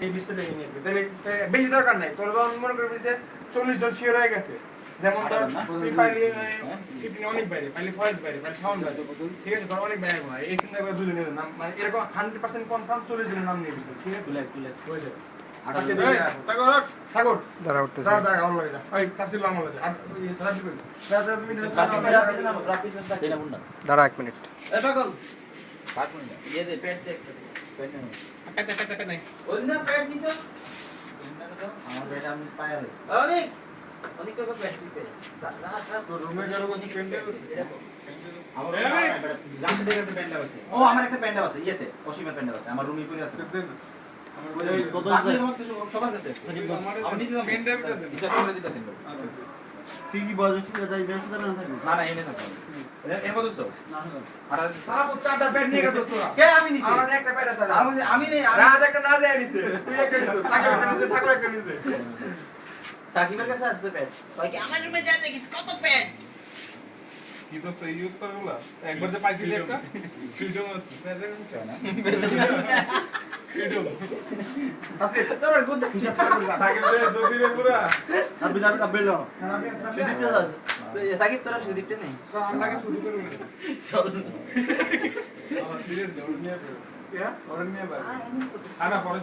এই 20 টাকা নিয়ে নিবি তাহলে বেশি দরকার নাই তোর যখন মনে করবি যে 40 জন শিওর হয়ে গেছে যেমন ধর তুই পাইলি স্ক্রিপ্টিং অনেক বাইরে পাইলি ফয়েজ বাইরে পাইলি সাউন্ড বাইরে ঠিক আছে তোর অনেক বাইরে না এই চিন্তা করে দুজনের নাম মানে এরকম 100% কনফার্ম 40 জনের নাম নিয়ে দিবি ঠিক আছে তুলে হয়ে যাবে সাগর দাঁড়া উঠতেছে দাঁড়া আমার লাগে যা ওই তাফসিল আমার লাগে আর এই তাফসিল কই দাঁড়া 1 মিনিট এই পাগল 5 মিনিট ये दे पेट देख पेट नहीं পেট নাই অন্য পেট নিছস আমার এটা আমি পায়া হইছে অনেক অনেক করে পেট দিতে তোর রুমে গেল বসে পেট দেব আমার লাস্ট দেখে তো প্যান্ডা আছে ও আমার একটা প্যান্ডা আছে ইয়েতে অসীমের প্যান্ডা আছে আমার রুমে পড়ে আছে সবার কাছে আমি নিজে পেন ড্রাইভ করে দেন এটা করে দিতেছেন আচ্ছা কি কি বয়স ছিল যাই ব্যবসা না থাকবে না না এনে থাকবে এর মধ্যে তো না আর সারা চারটা পেট নিয়ে গেছস তোরা কে আমি নিছি আমার একটা পেট আছে আমি নেই রাত একটা না যায় নিছে তুই একটা নিছিস সাকিব একটা নিছে ঠাকুর একটা নিছে সাকিবের কাছে আসতে পেট ভাই কি আমার রুমে যায় নাকি কত পেট কি তো সেই ইউজ করবলা একবার যে পাইছিলি একটা ফ্রিডম আছে প্রেজেন্ট চাই না ফ্রিডম আছে তোর কোন খুশি সাকিব রে যদি রে পুরা আপনি যাবেন আপনি লো সুদীপটা আছে সাকিব তোরা সুদীপটা নেই তো আমরাকে শুরু করব চল আমার সিরিয়াস দৌড় নিয়ে পড়ো ওরা নিয়ে বাড়ি আনা পরে